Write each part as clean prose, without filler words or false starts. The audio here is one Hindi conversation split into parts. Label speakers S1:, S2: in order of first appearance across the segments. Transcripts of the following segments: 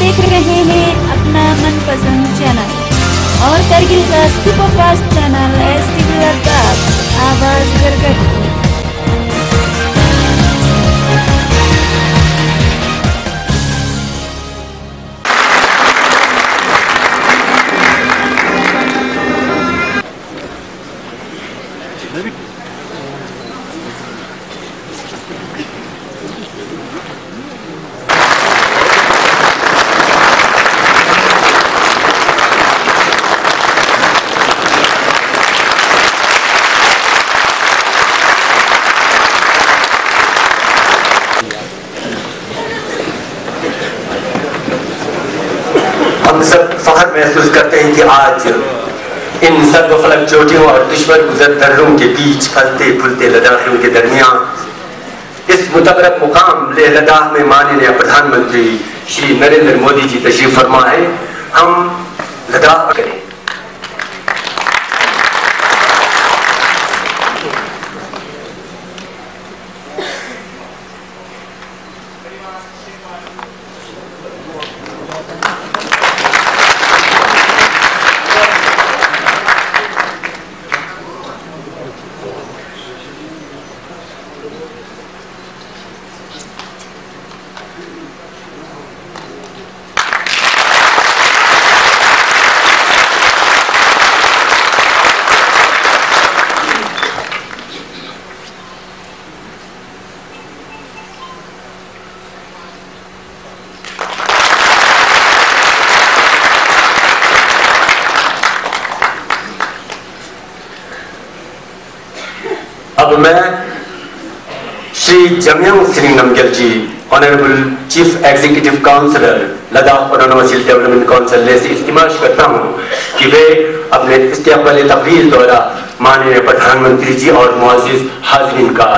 S1: देख रहे हैं अपना मनपसंद चैनल और करगिल का सुपरफास्ट चैनल STV लद्दाख आवाज गरगट।
S2: हम सब फख्र महसूस करते हैं कि आज इन सर्वफलक चोटियों और दुश्मन गुजर दर्रों के बीच फलते फूलते लद्दाखियों के दरमियान इस मुतबरक मुकाम लेह लद्दाख में माननीय प्रधानमंत्री श्री नरेंद्र मोदी जी तशरीफ फरमा है। हम लद्दाख करें। अब मैं Shri Jamyang Singh Namgyal ji, honourable chief executive councillor Ladakh autonomous hill development council से इल्तिमास करता हूं कि वे अपने इस्तेक़बाल तकरीर द्वारा माननीय प्रधानमंत्री जी और मुअज़्ज़िज़ हाज़रीन का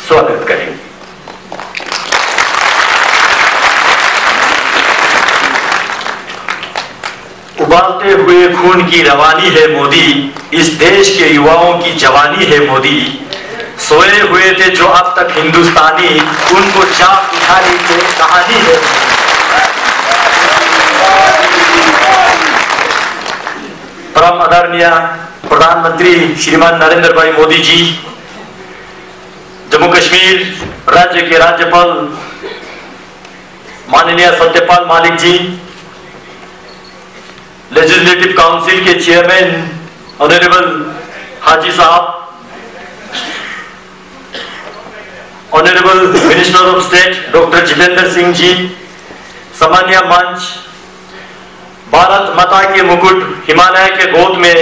S2: स्वागत करें।
S3: उबालते हुए खून की रवानी है मोदी, इस देश के युवाओं की जवानी है मोदी। सोए हुए थे जो अब तक हिंदुस्तानी, उनको जाग उठाने की कहानी है। परम आदरणीय प्रधानमंत्री श्रीमान नरेंद्र भाई मोदी जी, जम्मू कश्मीर राज्य के राज्यपाल माननीय सत्यपाल मलिक जी, लेजिस्लेटिव काउंसिल के chairman honourable Haji Sahab, honourable minister of state doctor Jitendra Singh ji, सामान्य मंच, भारत माता के मुकुट हिमालय के गोद में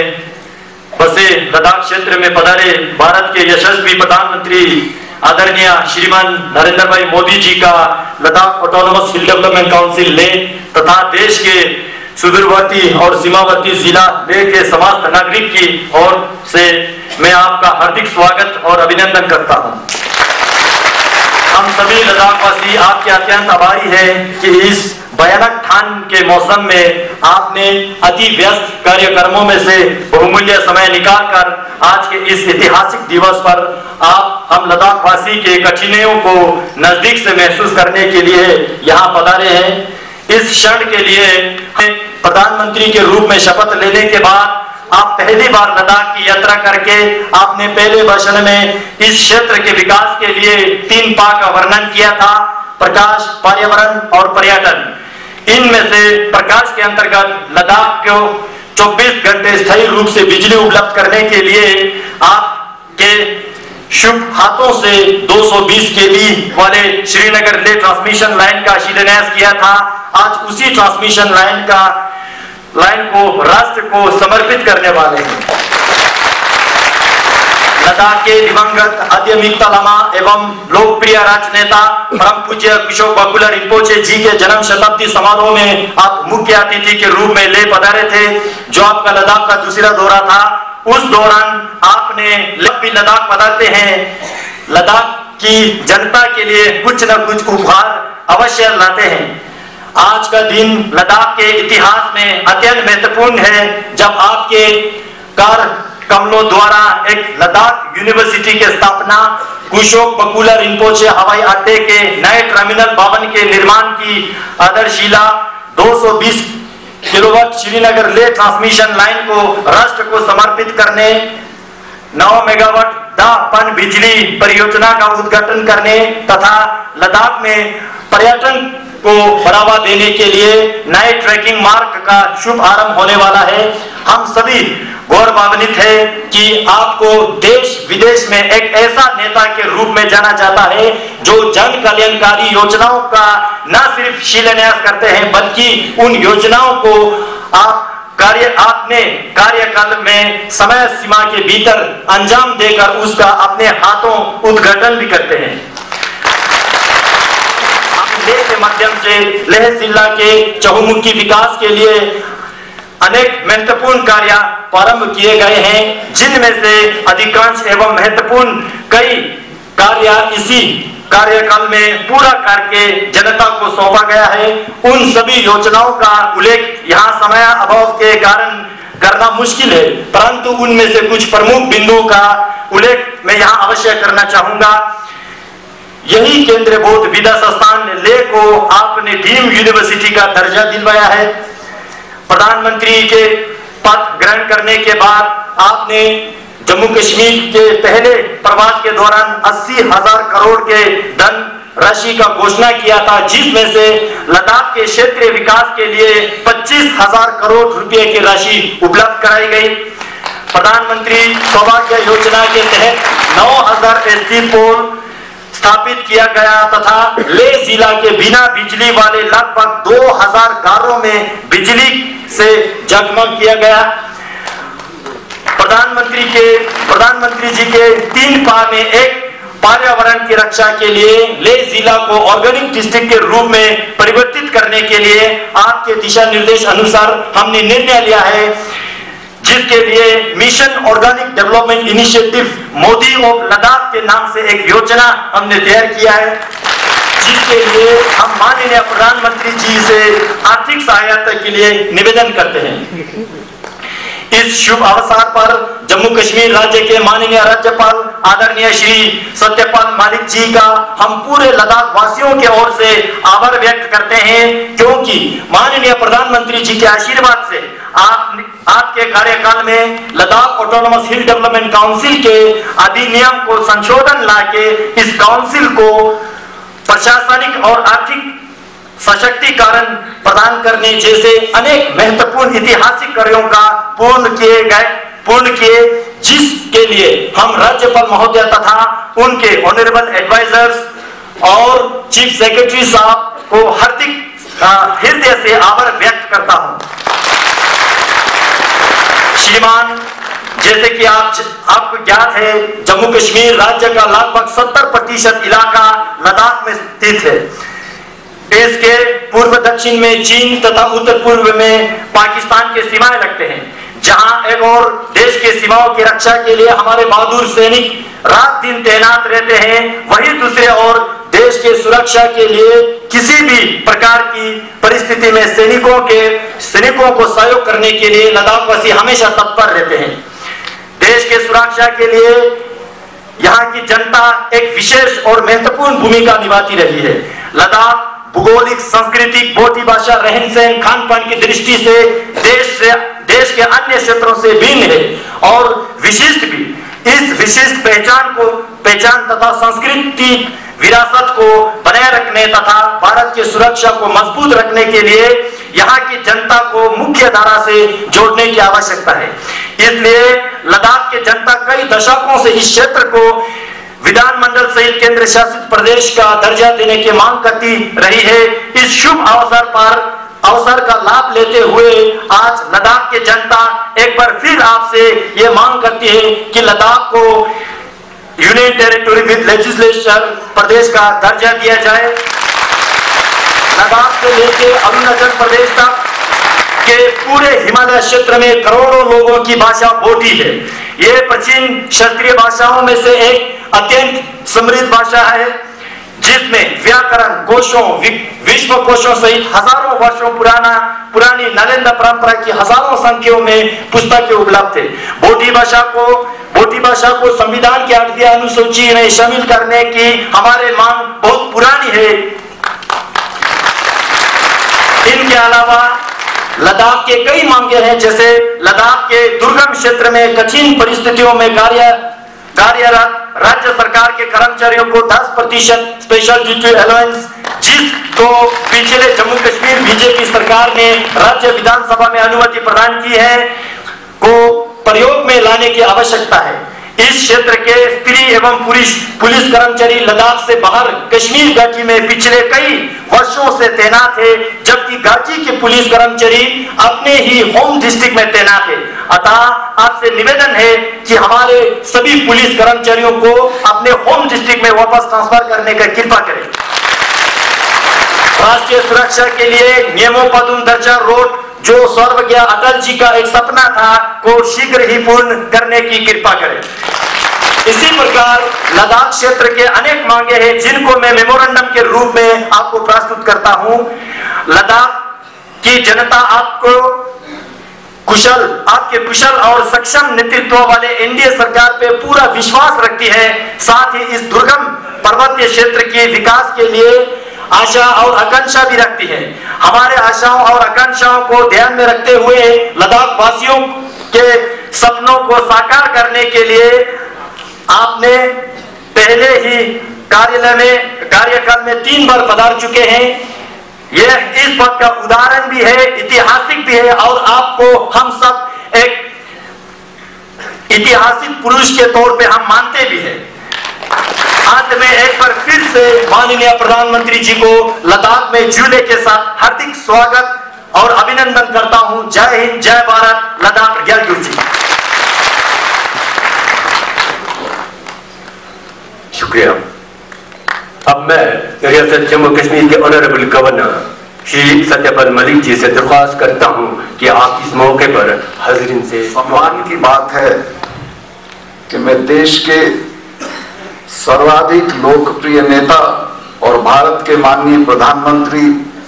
S3: बसे लद्दाख क्षेत्र में पधारे भारत के यशस्वी प्रधानमंत्री आदरणीय श्रीमान नरेंद्र भाई मोदी जी का Ladakh autonomous hill development council ले तथा देश के सुदूरवर्ती और सीमावर्ती जिला ले के समस्त नागरिक की ओर से मैं आपका हार्दिक स्वागत और अभिनंदन करता हूं। हम सभी लद्दाखवासी आपके अत्यंत आभारी हैं कि इस भयानक ठंड के मौसम में आपने अति व्यस्त कार्यक्रमों में से बहुमूल्य समय निकालकर आज के इस ऐतिहासिक दिवस पर आप हम लद्दाखवासी के कठिनाइयों को नजदीक से महसूस करने के लिए यहाँ पधारे हैं। इस क्षण के लिए प्रधानमंत्री के रूप में शपथ लेने के बाद आप पहली बार लद्दाख की यात्रा करके आपने पहले भाषण में इस क्षेत्र के विकास के लिए 3 पा का वर्णन किया था: प्रकाश, पर्यावरण और पर्यटन। इनमें से प्रकाश के अंतर्गत लद्दाख को 24 घंटे स्थायी रूप से बिजली उपलब्ध करने के लिए आपके शुभ हाथों से 220 kV वाले श्रीनगर ले ट्रांसमिशन लाइन का शिलान्यास किया था। आज उसी ट्रांसमिशन लाइन को राष्ट्र को समर्पित करने वाले हैं। लद्दाख के दिवंगत आध्यात्मिक लामा एवं लोकप्रिय राजनेता परम पूज्य कुशोक बाकुला रिम्पोचे जी के जन्म शताब्दी समारोह में आप मुख्य अतिथि के रूप में ले पधारे थे, जो आपका लद्दाख का दूसरा दौरा था। उस दौरान आपने लद्दाख पधारते हैं, लद्दाख की जनता के लिए कुछ न कुछ उपहार अवश्य लाते हैं। आज का दिन लद्दाख के इतिहास में अत्यंत महत्वपूर्ण है, जब आपके कार्य कमलों द्वारा एक लद्दाख यूनिवर्सिटी की स्थापना, कुशोक बाकुला रिम्पोचे हवाई अड्डे के नए टर्मिनल भवन के निर्माण की आधारशिला, 220 किलोवाट श्रीनगर ले ट्रांसमिशन लाइन को राष्ट्र को समर्पित करने, 9 मेगावाट पन बिजली परियोजना का उद्घाटन करने तथा लद्दाख में पर्यटन को बढ़ावा देने के लिए नए ट्रैकिंग मार्ग का शुभ आरंभ होने वाला है। हम सभी गौरवान्वित है कि आपको देश विदेश में एक ऐसा नेता के रूप में जाना जाता है जो जन कल्याणकारी योजनाओं का न सिर्फ शिलान्यास करते हैं बल्कि उन योजनाओं को अपने कार्यकाल में समय सीमा के भीतर अंजाम देकर उसका अपने हाथों उद्घाटन भी करते हैं। लेह के माध्यम से लेह जिला के चहुमुखी विकास के लिए अनेक महत्वपूर्ण कार्य प्रारंभ किए गए हैं, जिनमें से अधिकांश एवं महत्वपूर्ण कई कार्य इसी कार्यकाल में पूरा करके जनता को सौंपा गया है। उन सभी योजनाओं का उल्लेख यहाँ समय अभाव के कारण करना मुश्किल है, परंतु उनमें से कुछ प्रमुख बिंदुओं का उल्लेख मैं यहाँ अवश्य करना चाहूंगा। यही केंद्रीय बौद्ध विद्या संस्थान लेह को आपने डीम्ड यूनिवर्सिटी का दर्जा दिलवाया है। प्रधानमंत्री के पद ग्रहण करने के बाद आपने जम्मू कश्मीर के पहले प्रवास के दौरान 80,000 करोड़ के धन राशि का घोषणा किया था, जिसमें से लद्दाख के क्षेत्रीय विकास के लिए 25,000 करोड़ रुपए की राशि उपलब्ध कराई गई। प्रधानमंत्री सौभाग्य योजना के तहत 9,000 एसटी पोल स्थापित किया गया तथा लेह जिला के बिना बिजली वाले लगभग 2,000 घरों में बिजली से जगमग किया गया। प्रधानमंत्री जी के 3 पा में एक पर्यावरण की रक्षा के लिए लेह जिला को ऑर्गेनिक डिस्ट्रिक्ट के रूप में परिवर्तित करने के लिए आपके दिशा निर्देश अनुसार हमने निर्णय लिया है, जिसके लिए mission organic development initiative Modi of Ladakh के नाम से एक योजना हमने तैयार किया है, जिसके लिए हम माननीय प्रधानमंत्री जी से आर्थिक सहायता के लिए निवेदन करते हैं। इस शुभ अवसर पर जम्मू कश्मीर राज्य के माननीय राज्यपाल आदरणीय श्री सत्यपाल मलिक जी का हम पूरे लद्दाख वासियों की ओर से आभार व्यक्त करते हैं, क्योंकि माननीय प्रधानमंत्री जी के आशीर्वाद से आपके कार्यकाल में Ladakh autonomous hill development council के अधिनियम को संशोधन लाके इस काउंसिल को प्रशासनिक और आर्थिक सशक्तिकरण प्रदान करने जैसे अनेक महत्वपूर्ण ऐतिहासिक कार्यों का पूर्ण किए, जिसके लिए हम राज्यपाल महोदय तथा उनके ऑनरेबल एडवाइजर्स और चीफ सेक्रेटरी साहब को हार्दिक हृदय से आभार व्यक्त करता हूं। श्रीमान, जैसे कि आपको ज्ञात है, जम्मू कश्मीर राज्य का लगभग 70% इलाका लद्दाख में स्थित है। देश के पूर्व दक्षिण में चीन तथा उत्तर पूर्व में पाकिस्तान के सीमाएं लगते हैं, जहां एक और देश के सीमाओं की रक्षा के लिए हमारे बहादुर सैनिक रात दिन तैनात रहते हैं, वहीं दूसरे ओर देश के सुरक्षा के लिए किसी भी प्रकार की परिस्थिति में सैनिकों को सहयोग करने के लिए लद्दाखवासी हमेशा तत्पर रहते हैं। देश के सुरक्षा के लिए यहाँ की जनता एक विशेष और महत्वपूर्ण भूमिका निभाती रही है। लद्दाख भूगोलिक, सांस्कृतिक, बोली भाषा, रहन सहन, खान पान की दृष्टि से देश के अन्य क्षेत्रों से भिन्न है और विशिष्ट भी। इस विशिष्ट पहचान तथा सांस्कृतिक विरासत को बनाए रखने तथा भारत की सुरक्षा को मजबूत रखने के लिए यहाँ की जनता को मुख्य धारा से जोड़ने की आवश्यकता है। इसलिए लद्दाख की जनता कई दशकों से इस क्षेत्र को विधानमंडल सहित केंद्र शासित प्रदेश का दर्जा देने की मांग करती रही है। इस शुभ अवसर का लाभ लेते हुए आज लद्दाख की जनता एक बार फिर आपसे ये मांग करती है कि लद्दाख को यूनियन टेरिटरी विद लेजिस्लेचर प्रदेश का दर्जा दिया जाए। लद्दाख से लेकर अरुणाचल प्रदेश तक के पूरे हिमालय क्षेत्र में करोड़ों लोगों की भाषा बोटी है। ये प्राचीन क्षेत्रीय भाषाओं में से एक अत्यंत समृद्ध भाषा है, जिसमें व्याकरण, कोशों, विश्व कोशों सहित हजारों वर्षों पुरानी नालंदा परंपरा की हजारों संख्याओं में पुस्तकें उपलब्ध है। बोटी भाषा को संविधान की 8वीं अनुसूची में शामिल करने की हमारे मांग बहुत पुरानी है। इनके अलावा लद्दाख के कई मांगे हैं, जैसे लद्दाख के दुर्गम क्षेत्र में कठिन परिस्थितियों में कार्यरत राज्य सरकार के कर्मचारियों को 10% स्पेशल ड्यूटी अलाउंस, जिसको पिछले जम्मू कश्मीर बीजेपी सरकार ने राज्य विधानसभा में अनुमति प्रदान की है, को प्रयोग में लाने की आवश्यकता है। इस क्षेत्र के स्त्री एवं पुलिस कर्मचारी लद्दाख से बाहर कश्मीर घाटी में पिछले कई वर्षों से तैनात है, जबकि घाटी के पुलिस कर्मचारी अपने ही होम डिस्ट्रिक्ट में तैनात है। अतः आपसे निवेदन है कि हमारे सभी पुलिस कर्मचारियों को अपने होम डिस्ट्रिक्ट में वापस ट्रांसफर करने का कृपा करें। राष्ट्रीय सुरक्षा के लिए नियमोपदुम दर्जा रोड, जो स्वर्गीय अटल जी का एक सपना था, को शीघ्र ही पूर्ण करने की कृपा करें। इसी प्रकार लद्दाख क्षेत्र के अनेक मांगे हैं, जिनको मैं मेमोरेंडम के रूप में आपको प्रस्तुत करता हूं। लद्दाख की जनता आपके कुशल और सक्षम नेतृत्व वाले एनडीए सरकार पे पूरा विश्वास रखती है। साथ ही इस दुर्गम पर्वतीय क्षेत्र के विकास के लिए आशा और आकांक्षा भी रखती है। हमारे आशाओं और आकांक्षाओं को ध्यान में रखते हुए लद्दाख वासियों के सपनों को साकार करने के लिए आपने पहले ही कार्यकाल में 3 बार पधार चुके हैं। यह इस बात का उदाहरण भी है, ऐतिहासिक भी है, और आपको हम सब एक ऐतिहासिक पुरुष के तौर पे हम मानते भी हैं। अंत में एक बार फिर से माननीय प्रधानमंत्री जी को लद्दाख में जुड़ने के साथ हार्दिक स्वागत और अभिनंदन करता हूं। जय हिंद, जय भारत, लद्दाख ग्यालटूर जी।
S2: शुक्रिया। अब मैं रियासत जम्मू कश्मीर के ऑनरेबल गवर्नर श्री सत्यपाल मलिक जी से दरख्वास्त करता हूं कि आप इस मौके पर हाजिरीन से
S4: सम्मान की बात है कि मैं देश के सर्वाधिक लोकप्रिय नेता और भारत के माननीय प्रधानमंत्री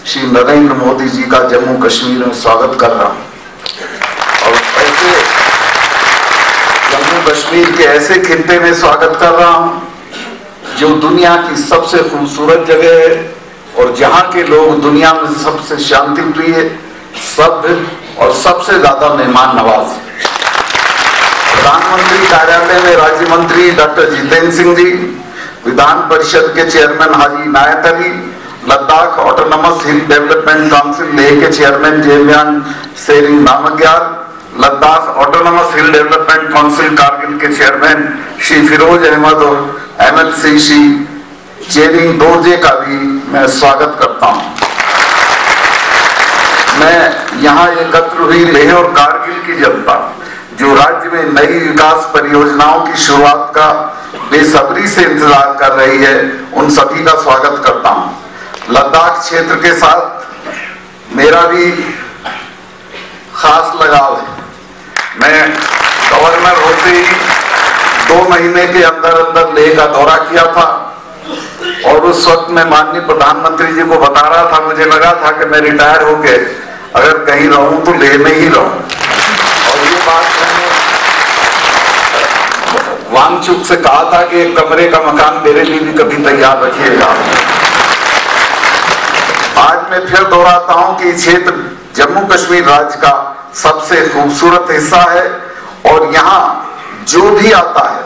S4: श्री नरेंद्र मोदी जी का जम्मू कश्मीर में स्वागत कर रहा हूं, और ऐसे जम्मू कश्मीर के ऐसे खित्ते में स्वागत कर रहा हूं जो दुनिया की सबसे खूबसूरत जगह है और जहां के लोग दुनिया में सबसे शांति प्रिय, सभ्य और सबसे ज्यादा मेहमान नवाज। प्रधानमंत्री कार्यालय में राज्य मंत्री डॉक्टर जितेंद्र सिंह जी, विधान परिषद के chairman Haji Inayat Ali, Ladakh autonomous hill development council Leh के chairman Jemiyan Tsering Namgyal, Ladakh autonomous hill development council Kargil के चेयरमैन श्री फिरोज अहमद और MLC श्री चेरिंग दोरजे का भी मैं स्वागत करता हूं। मैं यहाँ एकत्र हुई लेह और कारगिल की जनता जो राज्य में नई विकास परियोजनाओं की शुरुआत का बेसब्री से इंतजार कर रही है, उन सभी का स्वागत करता हूं। लद्दाख क्षेत्र के साथ मेरा भी खास लगाव है। मैं गवर्नर होते ही 2 महीने के अंदर लेह का दौरा किया था, और उस वक्त मैं माननीय प्रधानमंत्री जी को बता रहा था, मुझे लगा था कि मैं रिटायर होके अगर कहीं रहूं तो लेह में ही रहूं, और ये बात मैंने वांगचुक से कहा था कि एक कमरे का मकान मेरे लिए भी कभी तैयार रखिएगा। आज मैं फिर दोहराता हूं कि क्षेत्र जम्मू कश्मीर राज्य का सबसे खूबसूरत हिस्सा है, और यहाँ जो भी आता है,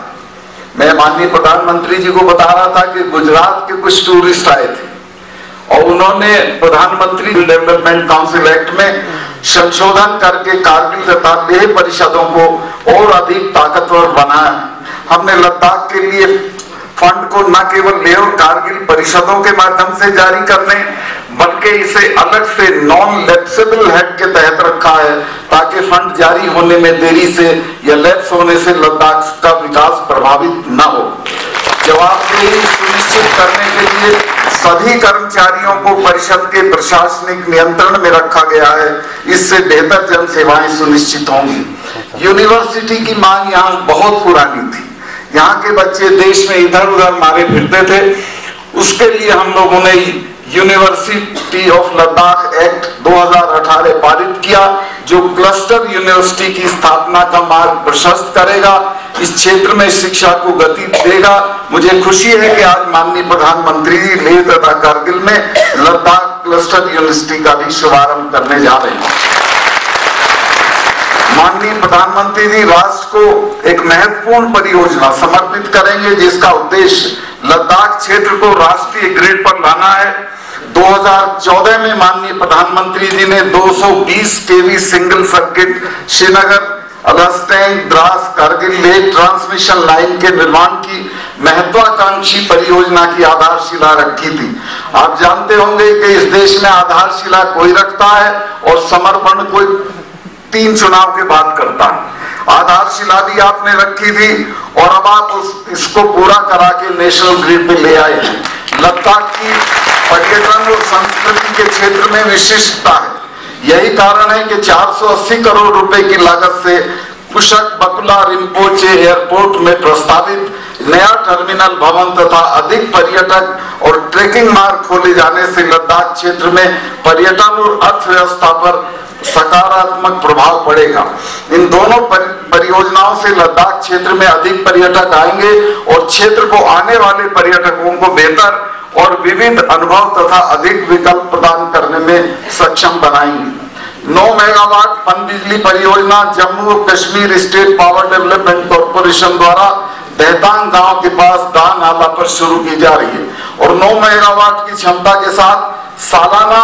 S4: मैं माननीय प्रधानमंत्री जी को बता रहा था कि गुजरात के कुछ टूरिस्ट आए थे और उन्होंने प्रधानमंत्री डेवलपमेंट काउंसिल एक्ट में संशोधन करके कारगिल तथा लेह परिषदों को और अधिक ताकतवर बनाया। हमने लद्दाख के लिए फंड को न केवल लेह और कारगिल परिषदों के माध्यम से जारी करने, बल्कि इसे अलग से नॉन लैप्सेबल हेड के तहत रखा है, ताकि फंड जारी होने में देरी से या लैप्स होने से लद्दाख का विकास प्रभावित न हो। जवाबदेही सुनिश्चित करने के लिए सभी कर्मचारियों को परिषद के प्रशासनिक नियंत्रण में रखा गया है। इससे बेहतर जन सेवाएं सुनिश्चित होंगी। यूनिवर्सिटी की मांग यहाँ बहुत पुरानी थी। यहाँ के बच्चे देश में इधर उधर मारे फिरते थे, उसके लिए हम लोगों ने यूनिवर्सिटी ऑफ लद्दाख एक्ट 2018 पारित किया, जो क्लस्टर यूनिवर्सिटी की स्थापना का मार्ग प्रशस्त करेगा, इस क्षेत्र में शिक्षा को गति देगा। मुझे खुशी है कि आज माननीय प्रधानमंत्री लेह तथा कारगिल में लद्दाख क्लस्टर यूनिवर्सिटी का भी शुभारंभ करने जा रहे हैं। माननीय प्रधानमंत्री जी राष्ट्र को एक महत्वपूर्ण परियोजना समर्पित करेंगे जिसका उद्देश्य लद्दाख क्षेत्र को राष्ट्रीय ग्रिड पर लाना है। 2014 में माननीय प्रधानमंत्री जी ने 220 KV single circuit Srinagar Alusteng Drass Kargil Leh transmission line के निर्माण की महत्वाकांक्षी परियोजना की आधारशिला रखी थी। आप जानते होंगे कि इस देश में आधारशिला कोई रखता है और समर्पण कोई 3 चुनाव के बाद करता है। आधारशिला भी आपने रखी थी और अब आप इसको पूरा करा के नेशनल ग्रिड पे ले आए हैं। लद्दाख की पर्यटन और संस्कृति के क्षेत्र में विशिष्टता है। यही कारण है कि 480 करोड़ रुपए की लागत से कुशक बकुला रिम्पोचे एयरपोर्ट में प्रस्तावित नया टर्मिनल भवन तथा अधिक पर्यटक और ट्रेकिंग मार्ग खोले जाने से लद्दाख क्षेत्र में पर्यटन और अर्थव्यवस्था पर सकारात्मक प्रभाव पड़ेगा। इन दोनों परियोजनाओं से लद्दाख क्षेत्र में अधिक पर्यटक आएंगे और क्षेत्र को आने वाले पर्यटकों को बेहतर और विविध अनुभव तथा अधिक विकल्प प्रदान करने में सक्षम बनाएंगे। 9 मेगावाट पनबिजली परियोजना जम्मू और Kashmir state power development corporation द्वारा दहतांग गांव के पास दा नाला पर शुरू की जा रही है और 9 मेगावाट की क्षमता के साथ सालाना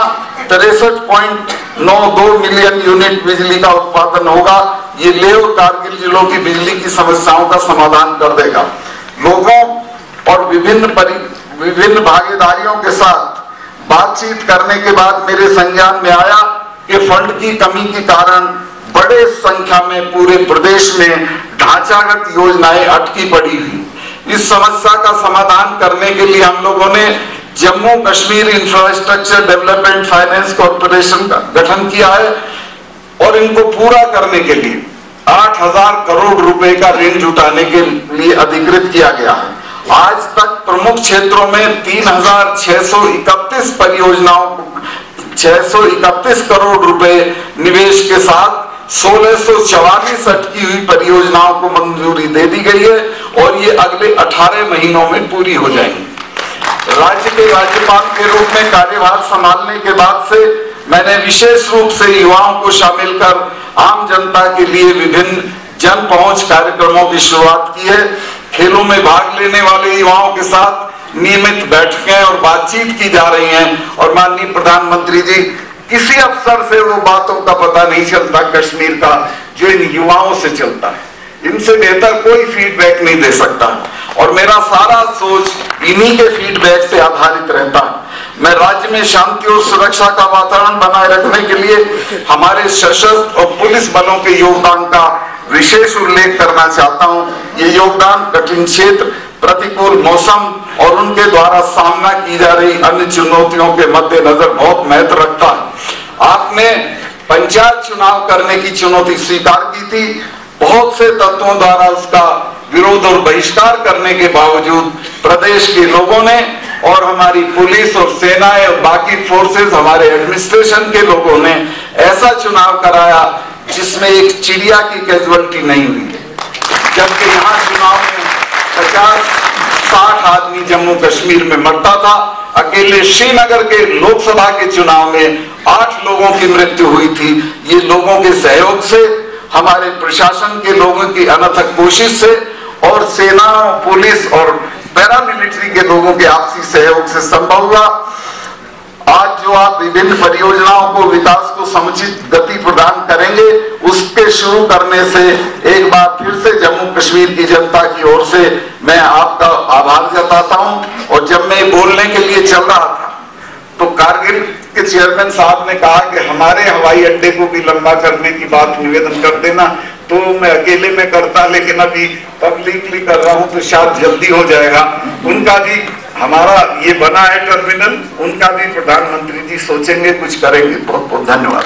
S4: 63.92 मिलियन यूनिट बिजली का उत्पादन होगा। ये लेह और कारगिल जिलों की बिजली की समस्याओं का समाधान कर देगा। लोगों और विभिन्न भागीदारियों के साथ बातचीत करने के बाद मेरे संज्ञान में आया कि फंड की कमी के कारण बड़े संख्या में पूरे प्रदेश में ढांचागत योजनाएं अटकी पड़ी हुई। इस समस्या का समाधान करने के लिए हम लोगों ने Jammu Kashmir infrastructure development finance corporation का गठन किया है और इनको पूरा करने के लिए 8000 करोड़ रुपए का ऋण जुटाने के लिए अधिकृत किया गया है। आज तक प्रमुख क्षेत्रों में 3631 परियोजनाओं को 631 करोड़ रुपए निवेश के साथ 1644 अटकी हुई परियोजनाओं को मंजूरी दे दी गई है और ये अगले 18 महीनों में पूरी हो जाएंगी। राज्य के राज्यपाल के रूप में कार्यभार संभालने के बाद से मैंने विशेष रूप से युवाओं को शामिल कर आम जनता के लिए विभिन्न जन पहुंच कार्यक्रमों की शुरुआत की है। खेलों में भाग लेने वाले युवाओं के साथ नियमित बैठकें और बातचीत की जा रही हैं और माननीय प्रधानमंत्री जी किसी अफसर से वो बातों का पता नहीं चलता कश्मीर का जो इन युवाओं से चलता है। इनसे बेहतर कोई फीडबैक नहीं दे सकता और मेरा सारा सोच इन्हीं के फीडबैक से आधारित रहता है। मैं राज्य में शांति और सुरक्षा का वातावरण बनाए रखने के लिए हमारे सशस्त्र और पुलिस बलों के योगदान का विशेष उल्लेख करना चाहता हूं। ये योगदान कठिन क्षेत्र, प्रतिकूल मौसम और उनके द्वारा सामना की जा रही अन्य चुनौतियों के मद्देनजर बहुत महत्व रखता है। आपने पंचायत चुनाव करने की चुनौती स्वीकार की थी। बहुत से तत्वों द्वारा उसका विरोध और बहिष्कार करने के बावजूद प्रदेश के लोगों ने और हमारी पुलिस और सेनाएं और बाकी फोर्सेस, हमारे एडमिनिस्ट्रेशन के लोगों ने ऐसा चुनाव कराया जिसमें एक चिड़िया की कैजुअलिटी नहीं हुई, जबकि यहाँ चुनाव में 50-60 आदमी जम्मू कश्मीर में मरता था। अकेले श्रीनगर के लोकसभा के चुनाव में 8 लोगों की मृत्यु हुई थी। ये लोगों के सहयोग से, हमारे प्रशासन के लोगों की अनथक कोशिश से और सेना, पुलिस और पैरामिलिट्री के लोगों के आपसी सहयोग से संभव हुआ। आज जो आप विभिन्न परियोजनाओं को विकास को समुचित गति प्रदान करेंगे, उसके शुरू करने से एक बार फिर से जम्मू कश्मीर की जनता की ओर से मैं आपका आभार जताता हूं। और जब मैं बोलने के लिए चल रहा था तो कारगिल के चेयरमैन साहब ने कहा कि हमारे हवाई अड्डे को भी लंबा करने की बात निवेदन कर देना, तो मैं अकेले में करता, लेकिन अभी पब्लिकली कर रहा हूं तो शायद जल्दी हो जाएगा। उनका भी, हमारा ये बना है टर्मिनल, उनका भी प्रधानमंत्री जी सोचेंगे, कुछ करेंगे। बहुत बहुत धन्यवाद।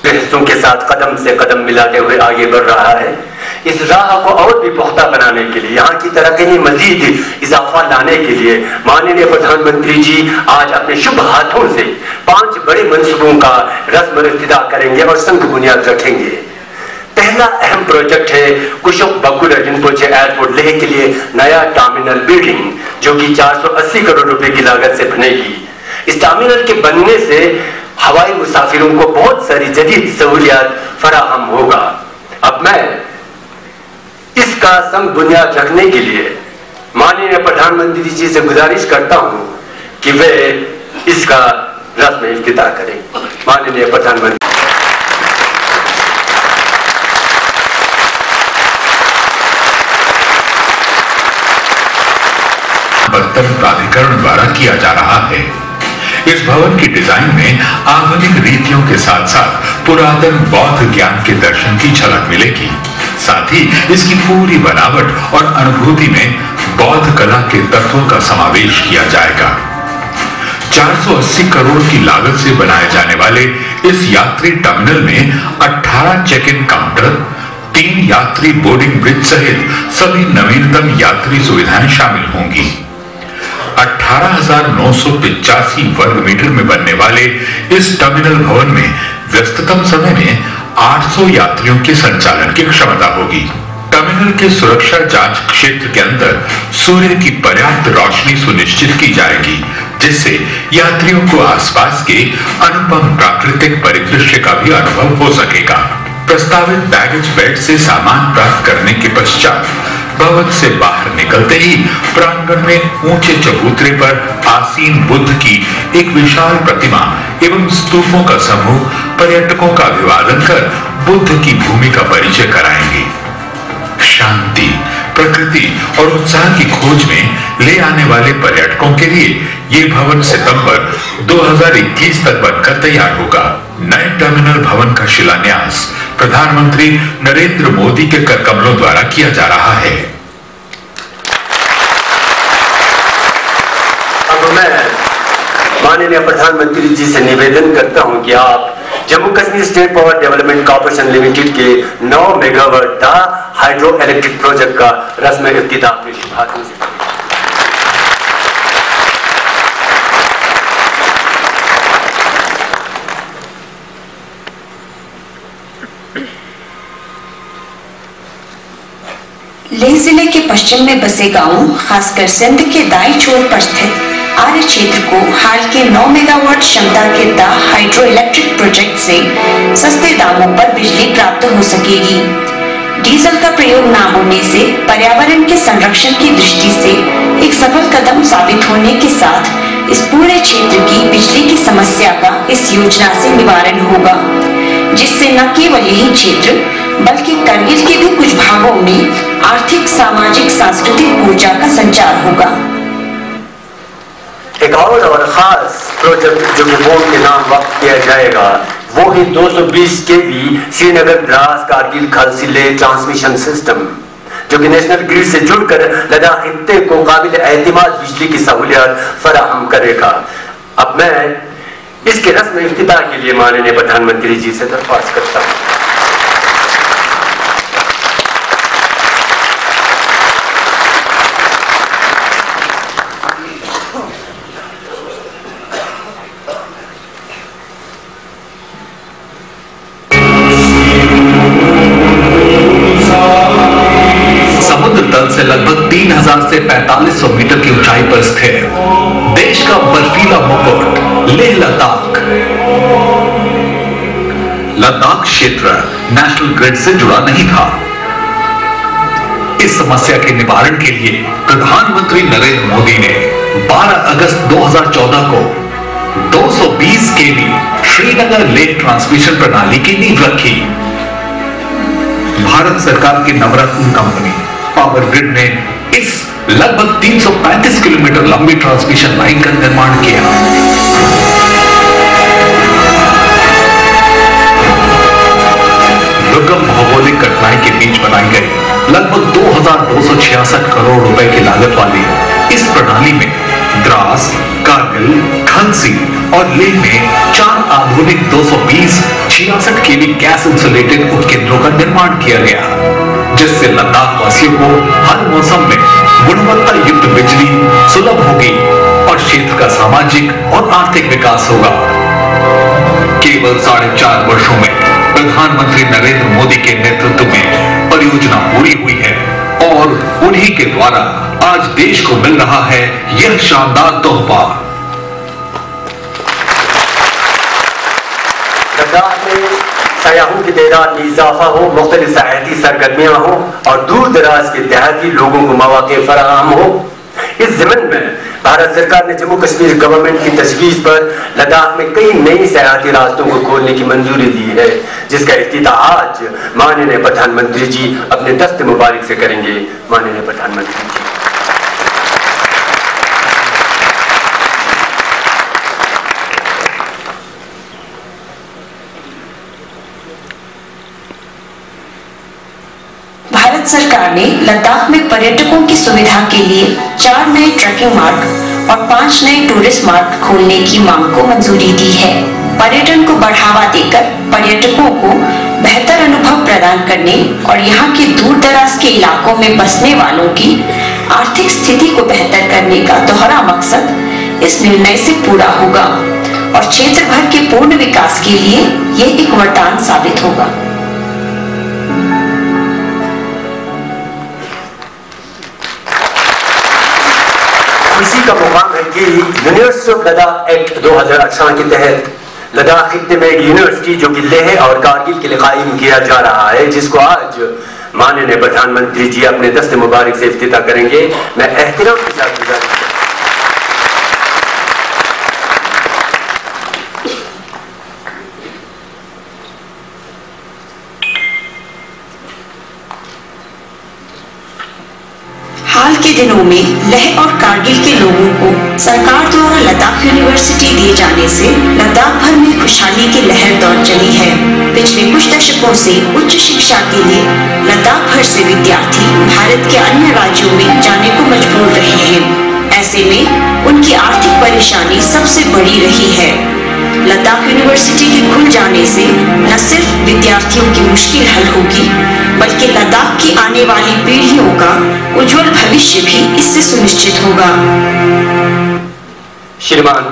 S2: हिस्सों के साथ कदम से कदम मिलाते हुए आगे बढ़ रहा है। इस राह को और भी पुख्ता बनाने के लिए, यहाँ की तरक्की में मजीद इजाफा लाने के लिए माननीय प्रधानमंत्री जी आज अपने शुभ हाथों से 5 बड़े मंसूबों का रस्म इब्तिदा करेंगे और संग बुनियाद रखेंगे। पहला अहम प्रोजेक्ट है कुशोक बकुला रिम्पोचे एयरपोर्ट लेह के लिए नया टर्मिनल बिल्डिंग, जो कि 480 करोड़ रुपए की लागत से बनेगी। इस टर्मिनल के बनने से हवाई मुसाफिरों को बहुत सारी जदीद सहूलियात फराहम होगा। अब मैं इसका संग बुनियाद रखने के लिए माननीय प्रधानमंत्री जी से गुजारिश करता हूं कि वे इसका रस्म इफ्तिताह करें। माननीय प्रधानमंत्री।
S5: प्राधिकरण द्वारा किया जा रहा है। इस भवन की डिजाइन में आधुनिक रीतियों के साथ साथ पुरातन बौद्ध ज्ञान के दर्शन की झलक मिलेगी। साथ ही इसकी पूरी बनावट और अनुभूति में बौद्ध कला के तत्वों का समावेश किया जाएगा। 480 करोड़ की लागत से बनाए जाने वाले इस यात्री टर्मिनल में 18 चेक इन काउंटर, 3 यात्री बोर्डिंग ब्रिज सहित सभी नवीनतम यात्री सुविधाएं शामिल होंगी। 18,985 वर्ग मीटर में बनने वाले इस टर्मिनल भवन में व्यस्ततम समय में 800 यात्रियों के संचालन की क्षमता होगी। टर्मिनल के सुरक्षा जांच क्षेत्र के अंदर सूर्य की पर्याप्त रोशनी सुनिश्चित की जाएगी, जिससे यात्रियों को आसपास के अनुपम प्राकृतिक परिदृश्य का भी अनुभव हो सकेगा। प्रस्तावित बैगेज बेल्ट से सामान प्राप्त करने के पश्चात भवन से बाहर निकलते ही प्रांगण में ऊंचे चबूतरे पर आसीन बुद्ध की एक विशाल प्रतिमा एवं स्तूपों का समूह पर्यटकों का अभिवादन कर बुद्ध की भूमि का परिचय कराएंगे। शांति, प्रकृति और उत्साह की खोज में ले आने वाले पर्यटकों के लिए ये भवन सितंबर 2021 तक बनकर तैयार होगा। नए टर्मिनल भवन का शिलान्यास प्रधानमंत्री नरेंद्र मोदी के कर कमलों द्वारा किया जा रहा है।
S2: अब मैं माननीय प्रधानमंत्री जी से निवेदन करता हूं कि आप Jammu Kashmir state power development corporation limited के 9 मेगावाट दा हाइड्रो इलेक्ट्रिक प्रोजेक्ट का रस्म इफ्तिताह अपने शुभ हाथों से करें।
S6: लेह जिले के पश्चिम में बसे गांवों, खासकर सिंध के दाईं छोर पर स्थित आर्य क्षेत्र को हाल के 9 मेगावाट क्षमता के दा हाइड्रो इलेक्ट्रिक प्रोजेक्ट से सस्ते दामों पर बिजली प्राप्त हो सकेगी। डीजल का प्रयोग न होने से पर्यावरण के संरक्षण की दृष्टि से एक सफल कदम साबित होने के साथ इस पूरे क्षेत्र की बिजली की समस्या का इस योजना से निवारण होगा, जिससे न केवल यही क्षेत्र बल्कि करगिल के भी कुछ भागों में आर्थिक, सामाजिक, सांस्कृतिक ऊर्जा का संचार होगा।
S2: एक और खास प्रोजेक्ट जो कि बोर्ड के नाम वक्त किया जाएगा वो है 220 केवी श्रीनगर द्रास कारगिल खलसी ले ट्रांसमिशन सिस्टम, जो कि नेशनल ग्रिड से जुड़कर लद्दाख खित्ते को काबिल एतमाद बिजली की सहूलियत फराहम करेगा। अब मैं इसके रस्म इफ्तिताह के लिए माननीय प्रधानमंत्री जी से दरख्वास्त करता हूँ।
S7: से लगभग 3000 से 4500 मीटर की ऊंचाई पर स्थित देश का बर्फीला मुकुट लेह लद्दाख। लद्दाख क्षेत्र नेशनल ग्रिड से जुड़ा नहीं था। इस समस्या के निवारण के लिए प्रधानमंत्री नरेंद्र मोदी ने 12 अगस्त 2014 को 220 केवी श्रीनगर लेह ट्रांसमिशन प्रणाली की नींव रखी। भारत सरकार की नवरत्न कंपनी पावर ग्रिड ने इस लगभग 335 किलोमीटर लंबी ट्रांसमिशन लाइन का निर्माण किया। दुर्गम भौगोलिक कठिनाई के बीच बनाई गई लगभग 2266 करोड़ रुपए की लागत वाली इस प्रणाली में द्रास, कारगिल, खलसी और लेह में 4 आधुनिक 220-66 केवी गैस इंसुलेटेड उपकेंद्रों का निर्माण किया गया, जिससे लद्दाख वासियों को हर मौसम में गुणवत्ता युक्त बिजली सुलभ होगी और क्षेत्र का सामाजिक और आर्थिक विकास होगा। केवल 4.5 वर्षों में प्रधानमंत्री नरेंद्र मोदी के नेतृत्व में परियोजना पूरी हुई है और उन्हीं के द्वारा आज देश को मिल रहा है यह शानदार तोहफा।
S2: लद्दाख में सयाहों की तादाद में इजाफा हो, मुख्तलिफ सयाहती सरगर्मियां हो और दूर दराज के देहाती लोगों को मौके फराहम हो। इस ज़िम्न में भारत सरकार ने जम्मू कश्मीर गवर्नमेंट की तजवीज़ पर लद्दाख में कई नई सयाहती रास्तों को खोलने की मंजूरी दी है, जिसका इफ्तिताह आज माननीय प्रधानमंत्री जी अपने दस्त मुबारक से करेंगे। माननीय प्रधानमंत्री जी।
S6: भारत सरकार ने लद्दाख में पर्यटकों की सुविधा के लिए 4 नए ट्रैकिंग मार्ग और 5 नए टूरिस्ट मार्ग खोलने की मांग को मंजूरी दी है। पर्यटन को बढ़ावा देकर पर्यटकों को बेहतर अनुभव प्रदान करने और यहाँ के दूर दराज के इलाकों में बसने वालों की आर्थिक स्थिति को बेहतर करने का दोहरा मकसद इस निर्णय से पूरा होगा और क्षेत्र भर के पूर्ण विकास के लिए ये एक वरदान साबित होगा।
S2: खुशी का मुकाम है कि यूनिवर्सिटी ऑफ लद्दाख एक्ट 2018 के तहत लद्दाख खित्ते में एक यूनिवर्सिटी जो कि लेह और कारगिल के लिए कायम किया जा रहा है, जिसको आज माननीय प्रधानमंत्री जी अपने दस्त मुबारक से इफ्तिताह करेंगे। मैं एहतराम के साथ गुजारिश करता हूं।
S6: हाल के दिनों में लेह और कारगिल के लोगों को सरकार द्वारा लद्दाख यूनिवर्सिटी दिए जाने से लद्दाख भर में खुशहाली की लहर दौड़ चली है। पिछले कुछ दशकों से उच्च शिक्षा के लिए लद्दाख भर से विद्यार्थी भारत के अन्य राज्यों में जाने को मजबूर रहे हैं। ऐसे में उनकी आर्थिक परेशानी सबसे बड़ी रही है। लद्दाख यूनिवर्सिटी के खुल जाने से न सिर्फ विद्यार्थियों की मुश्किल हल होगी, बल्कि लद्दाख की आने वाली पीढ़ियों का उज्जवल भविष्य भी इससे सुनिश्चित होगा।
S2: श्रीमान,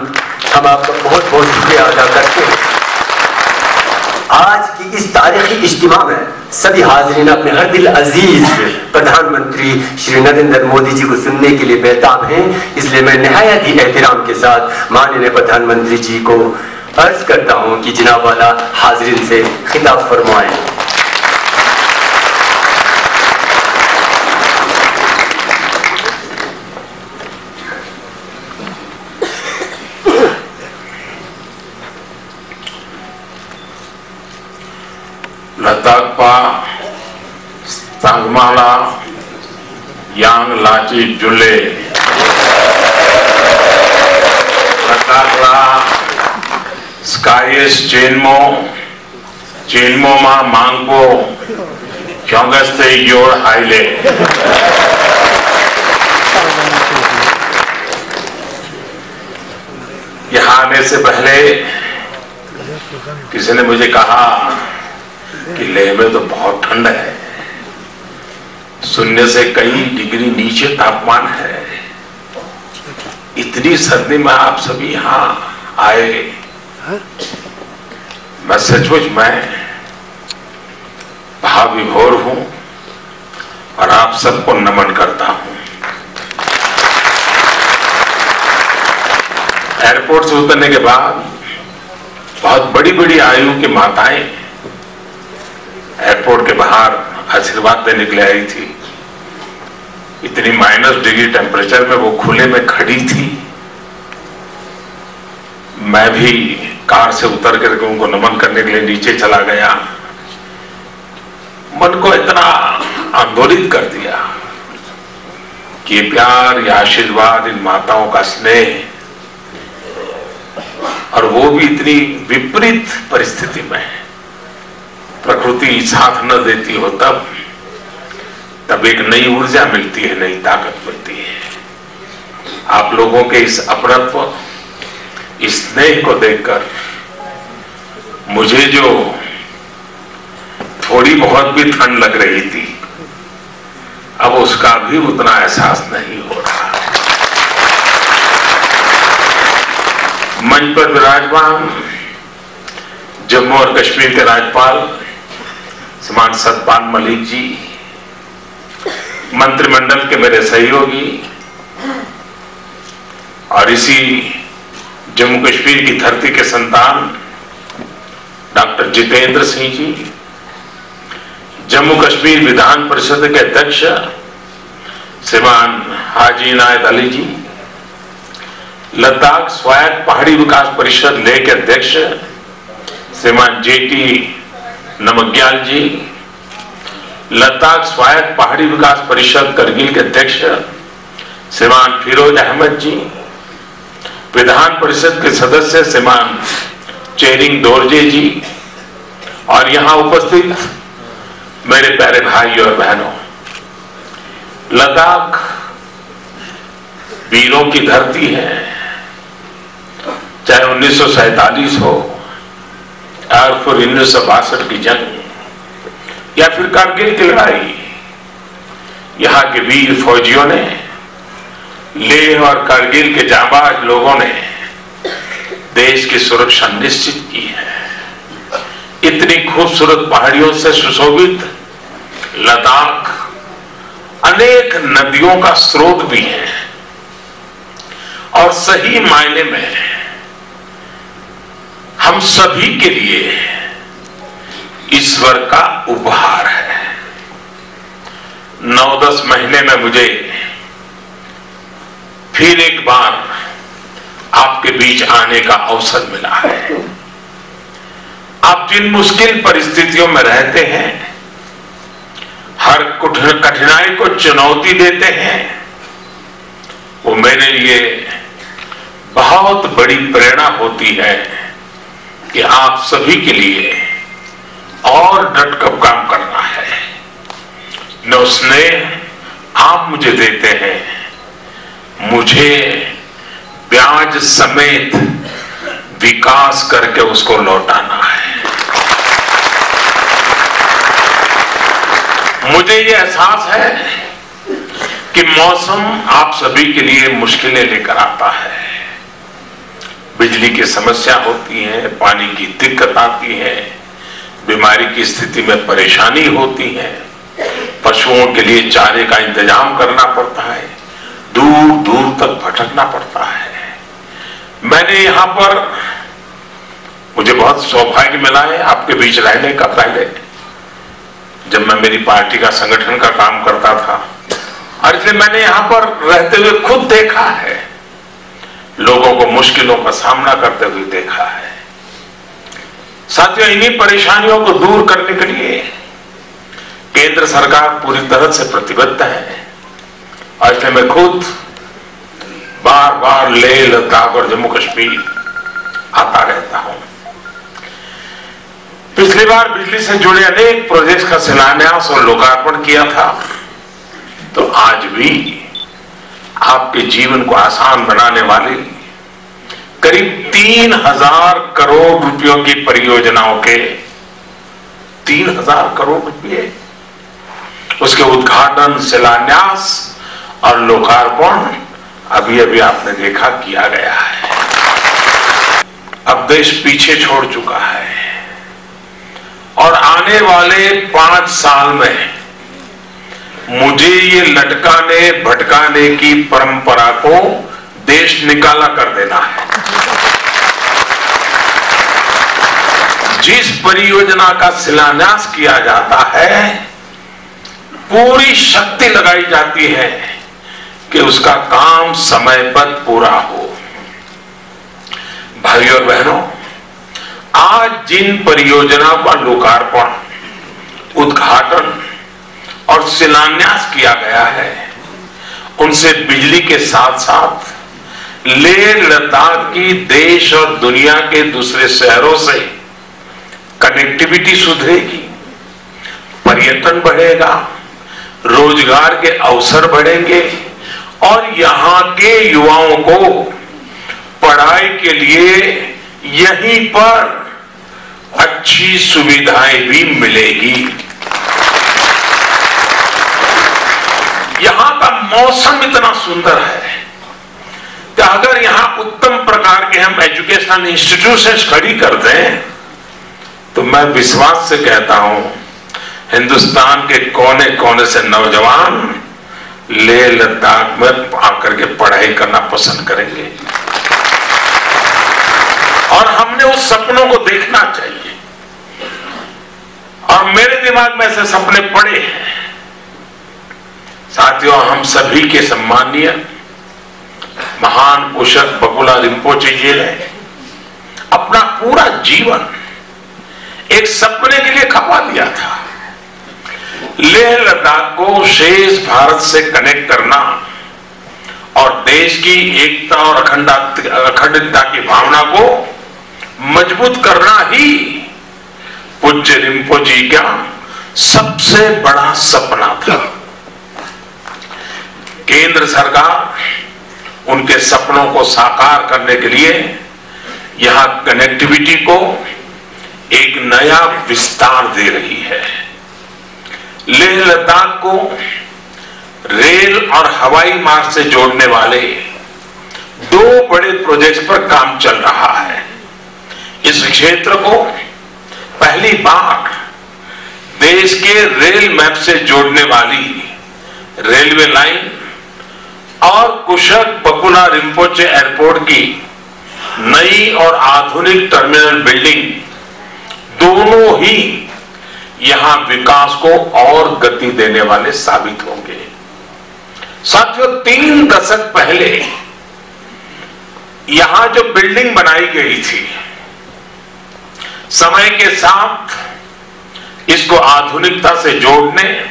S2: हम आपका बहुत बहुत शुक्रिया अदा करते हैं। आज की इस तारीखी इज्तिमा में सभी हाज़रीन अपने हर दिल अजीज प्रधानमंत्री श्री नरेंद्र मोदी जी को सुनने के लिए बेताब हैं, इसलिए मैं निहायत ही एहतराम के साथ माननीय प्रधानमंत्री जी को अर्ज करता हूं कि जनाब वाला हाज़रीन से खिताब फरमाएं।
S8: लद्दाखपा सांगमाला यांग लाची जुले लद्दाखला स्काइस चेनमो मा मांगपो क्योंगस्ते योर हाइले। यहाँ आने से पहले किसी ने मुझे कहा कि लेह में तो बहुत ठंड है, 0 से कई डिग्री नीचे तापमान है। इतनी सर्दी में आप सभी यहाँ आए, मैं सचमुच मैं भाव विभोर हूं और आप सबको नमन करता हूं। एयरपोर्ट से उतरने के बाद बहुत बड़ी बड़ी आयु की माताएं एयरपोर्ट के बाहर आशीर्वाद देने के लिए आई थी। इतनी -डिग्री टेम्परेचर में वो खुले में खड़ी थी। मैं भी कार से उतर करके उनको नमन करने के लिए नीचे चला गया। मन को इतना आंदोलित कर दिया कि ये प्यार, ये आशीर्वाद, इन माताओं का स्नेह, और वो भी इतनी विपरीत परिस्थिति में, प्रकृति साथ न देती हो तब एक नई ऊर्जा मिलती है, नई ताकत मिलती है। आप लोगों के इस अपनत्व, इस स्नेह को देखकर मुझे जो थोड़ी बहुत भी ठंड लग रही थी, अब उसका भी उतना एहसास नहीं हो रहा। मंच पर विराजमान जम्मू और कश्मीर के राज्यपाल श्रीमान सतपाल मलिक जी, मंत्रिमंडल के मेरे सहयोगी और इसी जम्मू कश्मीर की धरती के संतान डॉक्टर जितेंद्र सिंह जी, जम्मू कश्मीर विधान परिषद के अध्यक्ष श्रीमान हाजी इनायत अली जी, लद्दाख स्वायत्त पहाड़ी विकास परिषद लेह के अध्यक्ष श्रीमान जेटी नमग्याल जी, लद्दाख स्वायत्त पहाड़ी विकास परिषद करगिल के अध्यक्ष श्रीमान फिरोज अहमद जी, विधान परिषद के सदस्य श्रीमान चेरिंग दोरजे जी और यहां उपस्थित मेरे प्यारे भाई और बहनों, लद्दाख वीरों की धरती है। चाहे 1947 हो और फिर 1962 की जंग या फिर कारगिल की लड़ाई, यहां के वीर फौजियों ने, लेह और कारगिल के जांबाज लोगों ने देश की सुरक्षा निश्चित की है। इतनी खूबसूरत पहाड़ियों से सुशोभित लद्दाख अनेक नदियों का स्रोत भी है और सही मायने में हम सभी के लिए ईश्वर का उपहार है। 9-10 महीने में मुझे फिर एक बार आपके बीच आने का अवसर मिला है। आप जिन मुश्किल परिस्थितियों में रहते हैं, हर कठिनाई को चुनौती देते हैं, वो मेरे लिए बहुत बड़ी प्रेरणा होती है कि आप सभी के लिए और डटकर काम करना है। न स्नेह आप मुझे देते हैं, मुझे ब्याज समेत विकास करके उसको लौटाना है। मुझे ये एहसास है कि मौसम आप सभी के लिए मुश्किलें लेकर आता है। बिजली की समस्या होती है, पानी की दिक्कत आती है, बीमारी की स्थिति में परेशानी होती है, पशुओं के लिए चारे का इंतजाम करना पड़ता है, दूर दूर तक भटकना पड़ता है। मैंने यहां पर, मुझे बहुत सौभाग्य मिला है आपके बीच रहने का। पहले जब मैं मेरी पार्टी का संगठन का काम करता था, और इसलिए मैंने यहां पर रहते हुए खुद देखा है, लोगों को मुश्किलों का सामना करते हुए देखा है। साथियों, इन्हीं परेशानियों को दूर करने के लिए केंद्र सरकार पूरी तरह से प्रतिबद्ध है और इसलिए मैं खुद बार बार लेह, लद्दाख और जम्मू कश्मीर आता रहता हूं। पिछली बार बिजली से जुड़े अनेक प्रोजेक्ट का शिलान्यास और लोकार्पण किया था, तो आज भी आपके जीवन को आसान बनाने वाली करीब 3000 करोड़ रुपयों की परियोजनाओं के 3000 करोड़ रुपए, उसके उद्घाटन, शिलान्यास और लोकार्पण अभी अभी आपने देखा किया गया है। अब देश पीछे छोड़ चुका है और आने वाले 5 साल में मुझे ये लटकाने भटकाने की परंपरा को देश निकाला कर देना है। जिस परियोजना का शिलान्यास किया जाता है, पूरी शक्ति लगाई जाती है कि उसका काम समय पर पूरा हो। भाई और बहनों, आज जिन परियोजनाओं का लोकार्पण, उद्घाटन और शिलान्यास किया गया है, उनसे बिजली के साथ साथ लेह लद्दाख की देश और दुनिया के दूसरे शहरों से कनेक्टिविटी सुधरेगी, पर्यटन बढ़ेगा, रोजगार के अवसर बढ़ेंगे और यहां के युवाओं को पढ़ाई के लिए यहीं पर अच्छी सुविधाएं भी मिलेगी। यहां का मौसम इतना सुंदर है कि अगर यहां उत्तम प्रकार के हम एजुकेशनल इंस्टीट्यूशंस खड़ी कर दें तो मैं विश्वास से कहता हूं, हिंदुस्तान के कोने कोने से नौजवान लेह लद्दाख में आकर के पढ़ाई करना पसंद करेंगे और हमने उस सपनों को देखना चाहिए। और मेरे दिमाग में ऐसे सपने पड़े हैं। साथियों, हम सभी के सम्मानीय महान कुशक बकुला रिम्पोचे जी ने अपना पूरा जीवन एक सपने के लिए खपा दिया था। लेह लद्दाख को शेष भारत से कनेक्ट करना और देश की एकता और अखंडता की भावना को मजबूत करना ही पूज्य रिम्पो जी का सबसे बड़ा सपना था। केंद्र सरकार उनके सपनों को साकार करने के लिए यहां कनेक्टिविटी को एक नया विस्तार दे रही है। लेह लद्दाख को रेल और हवाई मार्ग से जोड़ने वाले 2 बड़े प्रोजेक्ट्स पर काम चल रहा है। इस क्षेत्र को पहली बार देश के रेल मैप से जोड़ने वाली रेलवे लाइन और कुशक बकुला रिम्पोचे एयरपोर्ट की नई और आधुनिक टर्मिनल बिल्डिंग दोनों ही यहां विकास को और गति देने वाले साबित होंगे। साथियों, 3 दशक पहले यहां जो बिल्डिंग बनाई गई थी, समय के साथ इसको आधुनिकता से जोड़ने,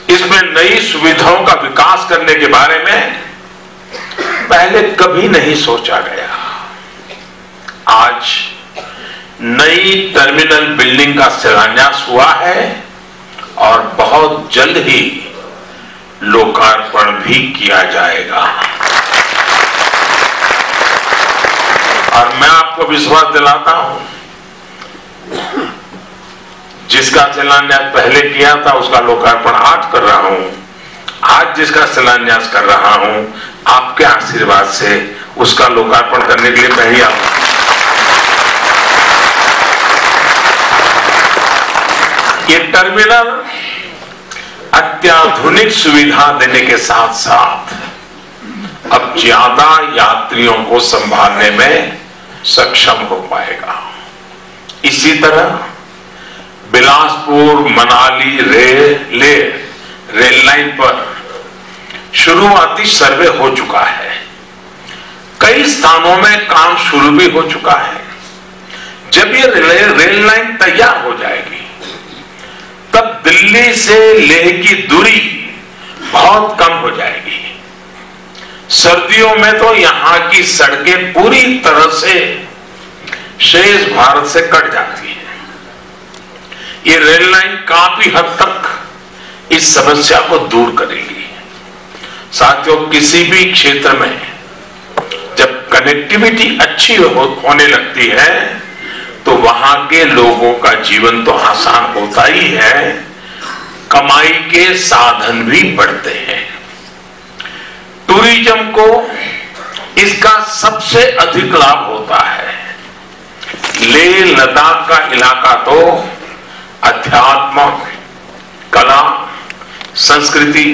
S8: इसमें नई सुविधाओं का विकास करने के बारे में पहले कभी नहीं सोचा गया। आज नई टर्मिनल बिल्डिंग का शिलान्यास हुआ है और बहुत जल्द ही लोकार्पण भी किया जाएगा। और मैं आपको विश्वास दिलाता हूं, जिसका शिलान्यास पहले किया था उसका लोकार्पण आज कर रहा हूं। आज जिसका शिलान्यास कर रहा हूं, आपके आशीर्वाद से उसका लोकार्पण करने के लिए मैं ही आऊंगा। ये टर्मिनल अत्याधुनिक सुविधा देने के साथ साथ अब ज्यादा यात्रियों को संभालने में सक्षम हो पाएगा। इसी तरह बिलासपुर मनाली रेल लाइन पर शुरुआती सर्वे हो चुका है। कई स्थानों में काम शुरू भी हो चुका है। जब ये रेल लाइन तैयार हो जाएगी तब दिल्ली से लेह की दूरी बहुत कम हो जाएगी। सर्दियों में तो यहां की सड़कें पूरी तरह से शेष भारत से कट जाती है। ये रेल लाइन काफी हद तक इस समस्या को दूर करेगी। साथियों, किसी भी क्षेत्र में जब कनेक्टिविटी अच्छी होने लगती है तो वहां के लोगों का जीवन तो आसान होता ही है, कमाई के साधन भी बढ़ते हैं। टूरिज्म को इसका सबसे अधिक लाभ होता है। लेह लद्दाख का इलाका तो अध्यात्म, कला, संस्कृति,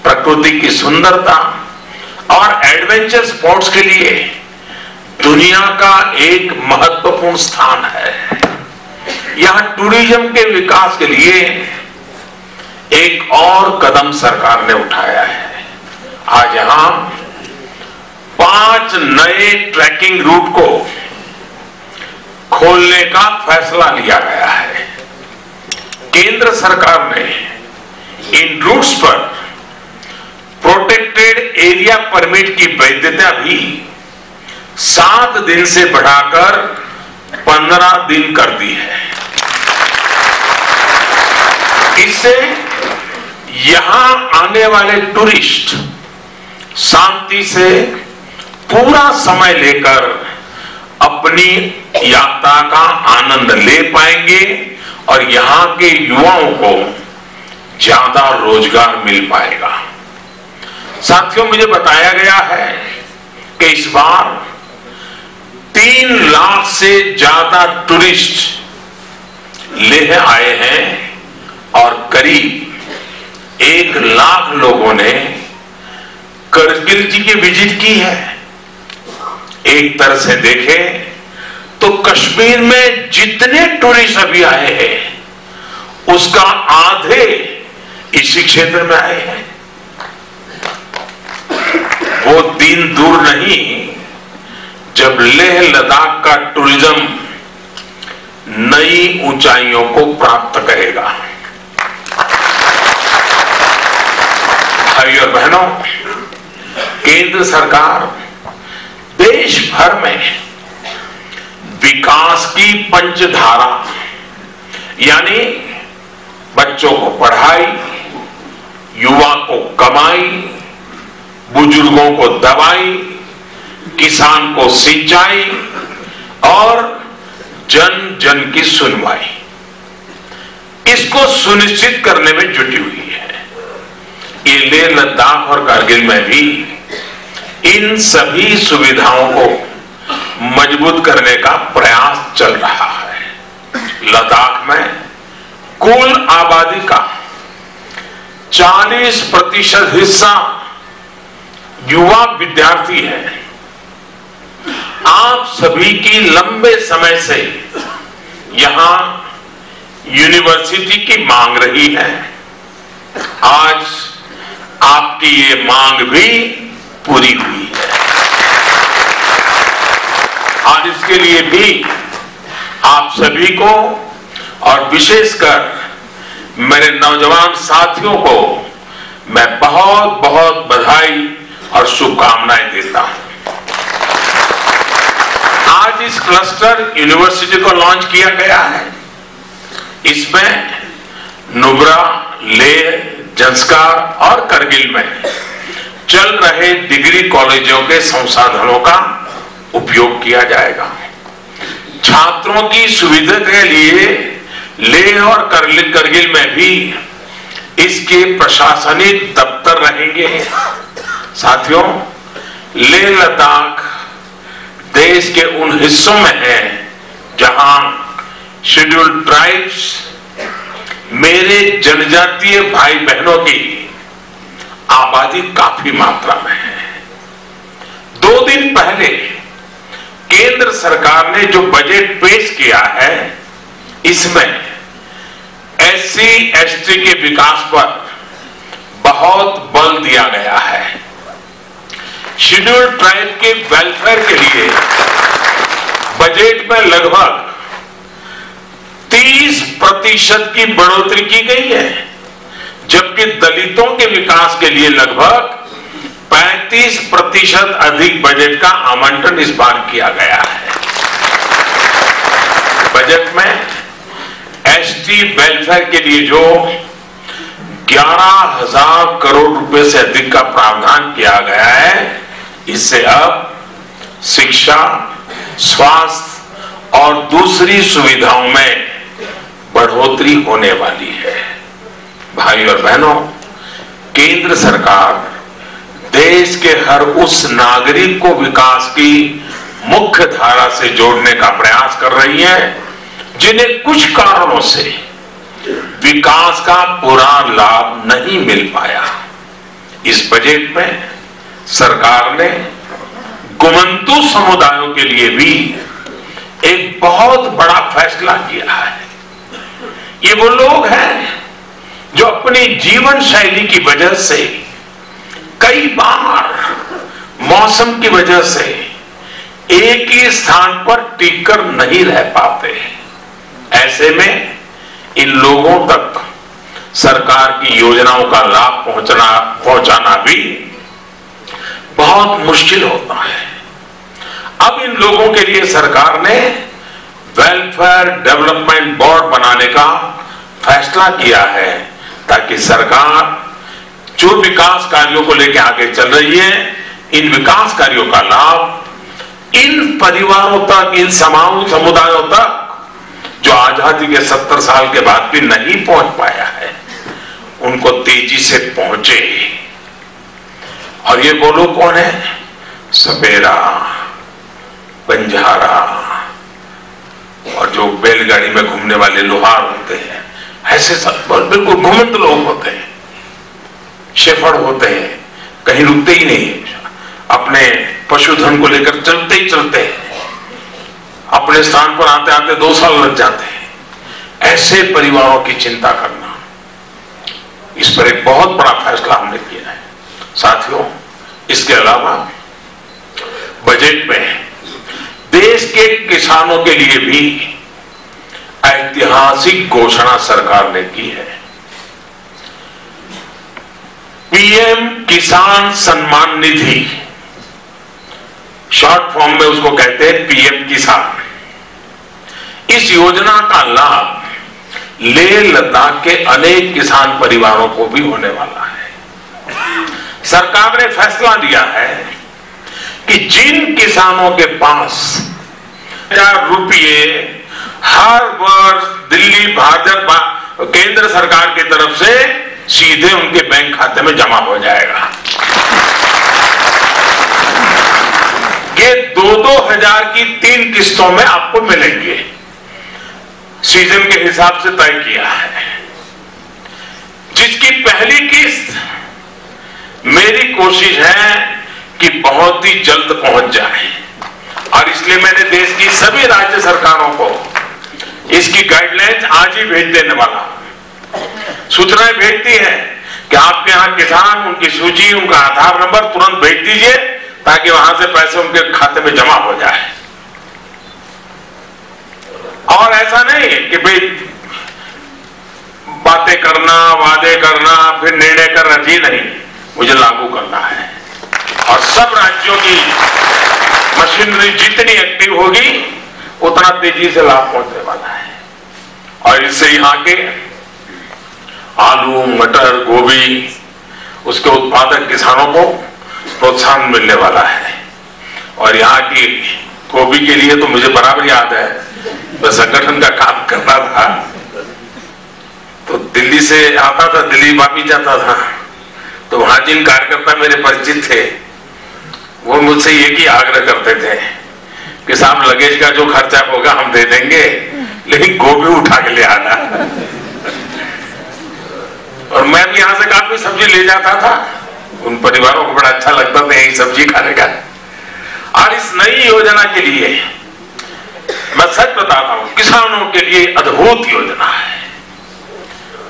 S8: प्रकृति की सुंदरता और एडवेंचर स्पोर्ट्स के लिए दुनिया का एक महत्वपूर्ण स्थान है। यहां टूरिज्म के विकास के लिए एक और कदम सरकार ने उठाया है। आज यहां 5 नए ट्रैकिंग रूट को खोलने का फैसला लिया गया है। केंद्र सरकार ने इन रूट्स पर प्रोटेक्टेड एरिया परमिट की वैधता भी 7 दिन से बढ़ाकर 15 दिन कर दी है। इससे यहां आने वाले टूरिस्ट शांति से पूरा समय लेकर अपनी यात्रा का आनंद ले पाएंगे और यहां के युवाओं को ज्यादा रोजगार मिल पाएगा। साथियों, मुझे बताया गया है कि इस बार 3 लाख से ज्यादा टूरिस्ट लेह आए हैं और करीब 1 लाख लोगों ने करगिल जी की विजिट की है। एक तरह से देखें तो कश्मीर में जितने टूरिस्ट अभी आए हैं उसका आधे इसी क्षेत्र में आए हैं। वो दिन दूर नहीं जब लेह लद्दाख का टूरिज्म नई ऊंचाइयों को प्राप्त करेगा। भाई और बहनों, केंद्र सरकार देश भर में विकास की पंचधारा यानी बच्चों को पढ़ाई, युवा को कमाई, बुजुर्गों को दवाई, किसान को सिंचाई और जन जन की सुनवाई, इसको सुनिश्चित करने में जुटी हुई है। ये लेह लद्दाख और कारगिल में भी इन सभी सुविधाओं को मजबूत करने का प्रयास चल रहा है। लद्दाख में कुल आबादी का 40% हिस्सा युवा विद्यार्थी है। आप सभी की लंबे समय से यहां यूनिवर्सिटी की मांग रही है। आज आपकी ये मांग भी पूरी हुई है और इसके लिए भी आप सभी को और विशेषकर मेरे नौजवान साथियों को मैं बहुत बहुत बधाई और शुभकामनाएं देता हूं। आज इस क्लस्टर यूनिवर्सिटी को लॉन्च किया गया है। इसमें नुब्रा, लेह, जंस्कार और करगिल में चल रहे डिग्री कॉलेजों के संसाधनों का उपयोग किया जाएगा। छात्रों की सुविधा के लिए लेह और करगिल में भी इसके प्रशासनिक दफ्तर रहेंगे। साथियों, लेह लद्दाख देश के उन हिस्सों में है जहां शेड्यूल्ड ट्राइब्स, मेरे जनजातीय भाई बहनों की आबादी काफी मात्रा में है। 2 दिन पहले केंद्र सरकार ने जो बजट पेश किया है, इसमें SC/ST के विकास पर बहुत बल दिया गया है। शेड्यूल्ड ट्राइब के वेलफेयर के लिए बजट में लगभग 30% की बढ़ोतरी की गई है, जबकि दलितों के विकास के लिए लगभग 35% अधिक बजट का आवंटन इस बार किया गया है। बजट में ST वेलफेयर के लिए जो 11,000 करोड़ रुपए से अधिक का प्रावधान किया गया है, इससे अब शिक्षा, स्वास्थ्य और दूसरी सुविधाओं में बढ़ोतरी होने वाली है। भाई और बहनों, केंद्र सरकार देश के हर उस नागरिक को विकास की मुख्य धारा से जोड़ने का प्रयास कर रही है जिन्हें कुछ कारणों से विकास का पूरा लाभ नहीं मिल पाया। इस बजट में सरकार ने गुमंतु समुदायों के लिए भी एक बहुत बड़ा फैसला किया है। ये वो लोग हैं जो अपनी जीवन शैली की वजह से कई बार मौसम की वजह से एक ही स्थान पर टिककर नहीं रह पाते। ऐसे में इन लोगों तक सरकार की योजनाओं का लाभ पहुंचाना भी बहुत मुश्किल होता है। अब इन लोगों के लिए सरकार ने वेलफेयर डेवलपमेंट बोर्ड बनाने का फैसला किया है, ताकि सरकार जो विकास कार्यों को लेकर आगे चल रही है, इन विकास कार्यों का लाभ इन परिवारों तक, इन समुदायों तक जो आजादी के 70 साल के बाद भी नहीं पहुंच पाया है, उनको तेजी से पहुंचे। और ये वो लोग कौन है? सपेरा, बंजारा और जो बैलगाड़ी में घूमने वाले लोहार होते हैं, ऐसे सब बिल्कुल घुमंत लोग होते हैं, शेफड़ होते हैं, कहीं रुकते ही नहीं, अपने पशुधन को लेकर चलते ही चलते हैं, अपने स्थान पर आते आते 2 साल लग जाते हैं। ऐसे परिवारों की चिंता करना, इस पर एक बहुत बड़ा फैसला हमने किया है। साथियों, इसके अलावा बजट में देश के किसानों के लिए भी ऐतिहासिक घोषणा सरकार ने की है। पीएम किसान सम्मान निधि, शॉर्ट फॉर्म में उसको कहते हैं पीएम किसान। इस योजना का लाभ लेह लद्दाख के अनेक किसान परिवारों को भी होने वाला है। सरकार ने फैसला लिया है कि जिन किसानों के पास 1000 रुपये हर वर्ष दिल्ली भाजपा केंद्र सरकार की तरफ से सीधे उनके बैंक खाते में जमा हो जाएगा। ये 2-2 हजार की 3 किस्तों में आपको मिलेंगे, सीजन के हिसाब से तय किया है। जिसकी पहली किस्त मेरी कोशिश है कि बहुत ही जल्द पहुंच जाए, और इसलिए मैंने देश की सभी राज्य सरकारों को इसकी गाइडलाइंस आज ही भेज देने वाला। सूचनाएं भेजती है कि आपके यहां किसान, उनकी सूची, उनका आधार नंबर तुरंत भेज दीजिए ताकि वहां से पैसे उनके खाते में जमा हो जाए। और ऐसा नहीं कि भाई बातें करना, वादे करना, फिर निर्णय करना, जी नहीं, मुझे लागू करना है। और सब राज्यों की मशीनरी जितनी एक्टिव होगी उतना तेजी से लाभ पहुंचने वाला है। और इससे यहाँ के आलू, मटर, गोभी, उसके उत्पादक किसानों को प्रोत्साहन मिलने वाला है। और यहाँ की गोभी के लिए तो मुझे बराबर याद है, मैं संगठन का काम करता था तो दिल्ली से आता था, दिल्ली वापिस जाता था, तो वहां जिन कार्यकर्ता मेरे परिचित थे वो मुझसे एक ही आग्रह करते थे कि साहब लगेज का जो खर्चा होगा हम दे देंगे, लेकिन गोभी उठा के ले आना। और मैं भी यहां से काफी सब्जी ले जाता था, उन परिवारों को बड़ा अच्छा लगता था यही सब्जी खाने का। और इस नई योजना के लिए मैं सच बताता हूं, किसानों के लिए अद्भुत योजना है,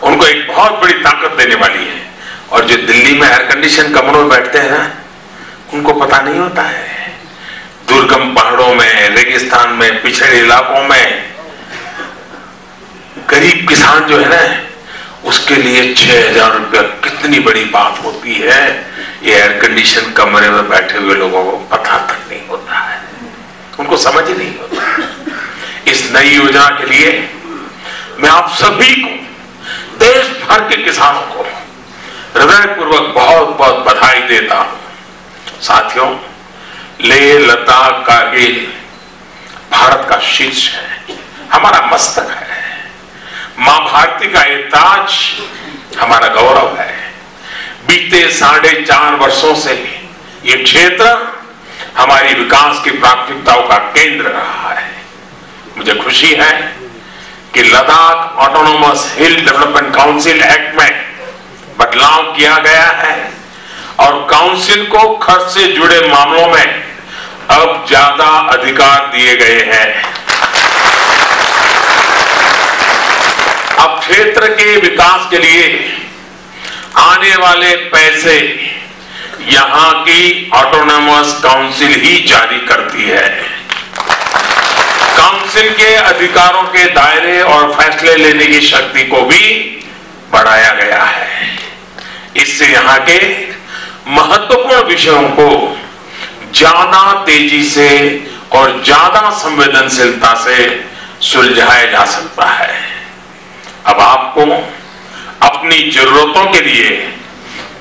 S8: उनको एक बहुत बड़ी ताकत देने वाली है। और जो दिल्ली में एयर कंडीशन कमरों में बैठते हैं ना, उनको पता नहीं होता है, दुर्गम पहाड़ों में, रेगिस्तान में, पिछड़े इलाकों में गरीब किसान जो है ना, उसके लिए 6000 रुपया कितनी बड़ी बात होती है, ये एयर कंडीशन कमरे में बैठे हुए लोगों को पता तक नहीं होता है, उनको समझ ही नहीं होता। इस नई योजना के लिए मैं आप सभी को, देश भर के किसानों को हृदयपूर्वक बहुत बहुत बधाई देता हूं। साथियों, लेह लद्दाख कारगिल भारत का शीर्ष है, हमारा मस्तक है, मां भारती का ये ताज हमारा गौरव है। बीते 4.5 वर्षों से ये क्षेत्र हमारी विकास की प्राथमिकताओं का केंद्र रहा है। मुझे खुशी है कि Ladakh autonomous hill development council act में बदलाव किया गया है और काउंसिल को खर्च से जुड़े मामलों में अब ज्यादा अधिकार दिए गए हैं। अब क्षेत्र के विकास के लिए आने वाले पैसे यहां की ऑटोनोमस काउंसिल ही जारी करती है। काउंसिल के अधिकारों के दायरे और फैसले लेने की शक्ति को भी बढ़ाया गया है। इससे यहां के महत्वपूर्ण विषयों को ज्यादा तेजी से और ज्यादा संवेदनशीलता से सुलझाया जा सकता है। अब आपको अपनी जरूरतों के लिए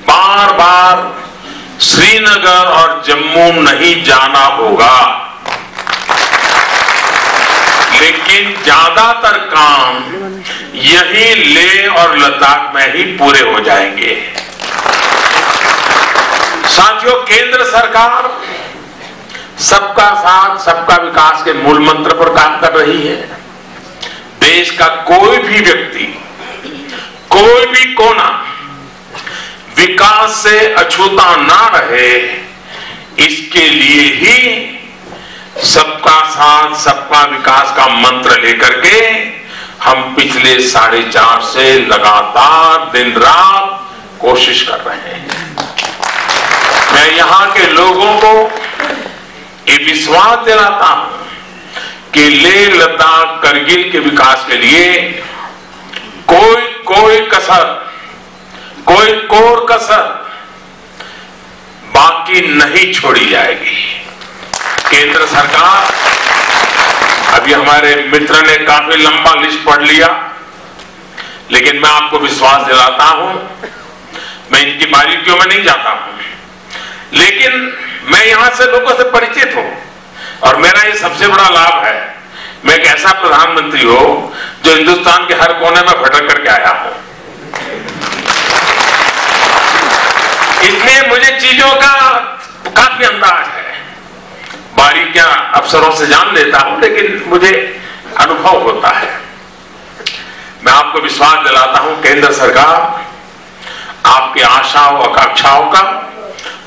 S8: बार बार श्रीनगर और जम्मू नहीं जाना होगा, लेकिन ज्यादातर काम यही लेह और लद्दाख में ही पूरे हो जाएंगे। साथियों, केंद्र सरकार सबका साथ सबका विकास के मूल मंत्र पर काम कर रही है। देश का कोई भी व्यक्ति, कोई भी कोना विकास से अछूता ना रहे, इसके लिए ही सबका साथ सबका विकास का मंत्र लेकर के हम पिछले 4.5 से लगातार दिन रात कोशिश कर रहे हैं। मैं यहां के लोगों को ये विश्वास दिलाता हूं कि लेह लद्दाख करगिल के विकास के लिए कोई कसर, कोई कोर कसर बाकी नहीं छोड़ी जाएगी। केंद्र सरकार, अभी हमारे मित्र ने काफी लंबा लिस्ट पढ़ लिया, लेकिन मैं आपको विश्वास दिलाता हूं, मैं इनकी बारीकियों में नहीं जाता हूं, लेकिन मैं यहां से लोगों से परिचित हूं और मेरा ये सबसे बड़ा लाभ है, मैं एक ऐसा प्रधानमंत्री हो जो हिंदुस्तान के हर कोने में भटक करके आया हूं। इसलिए मुझे चीजों का काफी अंदाज है, बारीकियां अफसरों से जान लेता हूं, लेकिन मुझे अनुभव होता है। मैं आपको विश्वास दिलाता हूं, केंद्र सरकार आपकी आशाओं आकांक्षाओं का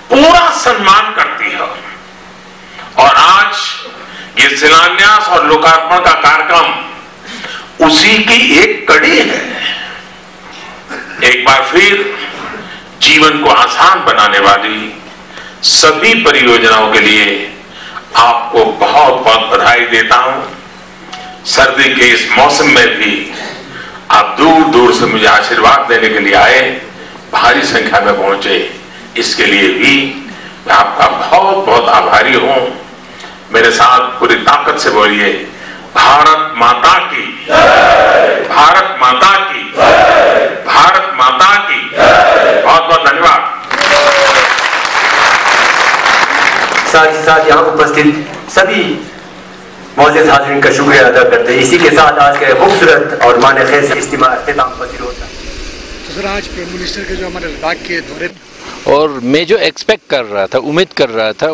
S8: पूरा सम्मान करती है और आज ये शिलान्यास और लोकार्पण का कार्यक्रम उसी की एक कड़ी है। एक बार फिर जीवन को आसान बनाने वाली सभी परियोजनाओं के लिए आपको बहुत बहुत बधाई देता हूं। सर्दी के इस मौसम में भी आप दूर दूर से मुझे आशीर्वाद देने के लिए आए, भारी संख्या में पहुंचे, इसके लिए भी मैं आपका बहुत बहुत आभारी हूं। मेरे साथ पूरी ताकत से बोलिए, भारत माता की, भारत माता की, भारत माता की। बहुत बहुत धन्यवाद।
S2: साथ ही साथ यहाँ उपस्थित सभी मौजूद हाज़रीन का शुक्रिया अदा करते हैं। इसी के साथ आज के खूबसूरत और माने खेज इज्तिमा अख्तिताम पसीर होता है।
S9: तो सर, आज प्राइम मिनिस्टर के जो हमारे लद्दाख के दौरे,
S10: और मैं जो एक्सपेक्ट कर रहा था, उम्मीद कर रहा था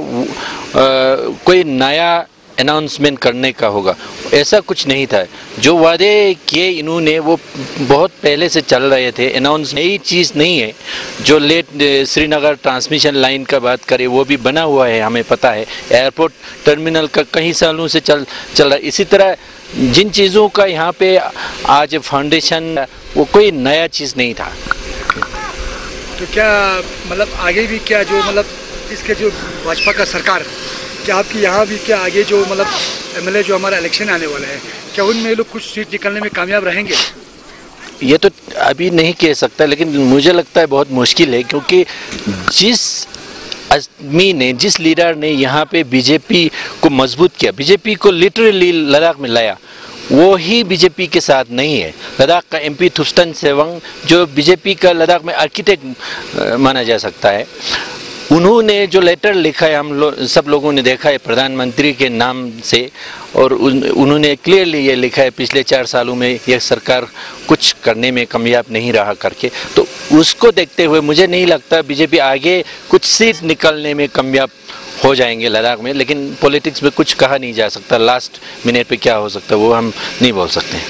S10: कोई नया अनाउंसमेंट करने का होगा, ऐसा कुछ नहीं था। जो वादे किए इन्होंने वो बहुत पहले से चल रहे थे। अनाउंस नई चीज़ नहीं है। जो लेट श्रीनगर ट्रांसमिशन लाइन का बात करें, वो भी बना हुआ है, हमें पता है। एयरपोर्ट टर्मिनल का कई सालों से चल रहा है। इसी तरह जिन चीज़ों का यहाँ पे आज फाउंडेशन, वो कोई नया चीज़ नहीं था।
S9: तो क्या मतलब आगे भी क्या जो मतलब इसके जो भाजपा का सरकार, क्या आपकी यहाँ भी क्या आगे जो मतलब एमएलए जो हमारा इलेक्शन आने वाला है, क्या उनमें लोग कुछ सीट निकालने में कामयाब रहेंगे?
S10: ये तो अभी नहीं कह सकता, लेकिन मुझे लगता है बहुत मुश्किल है, क्योंकि जिस आदमी ने, जिस लीडर ने यहाँ पे बीजेपी को मजबूत किया, बीजेपी को लिटरली लद्दाख में लाया, वो ही बीजेपी के साथ नहीं है। लद्दाख का एमपी थुस्टन सेवंग, जो बीजेपी का लद्दाख में आर्किटेक्ट माना जा सकता है, उन्होंने जो लेटर लिखा है, सब लोगों ने देखा है प्रधानमंत्री के नाम से, और उन्होंने क्लियरली ये लिखा है पिछले 4 सालों में यह सरकार कुछ करने में कामयाब नहीं रहा करके। तो उसको देखते हुए मुझे नहीं लगता बीजेपी आगे कुछ सीट निकलने में कामयाब हो जाएंगे लद्दाख में। लेकिन पॉलिटिक्स में कुछ कहा नहीं जा सकता, लास्ट मिनट पे क्या हो सकता है वो हम नहीं बोल सकते हैं।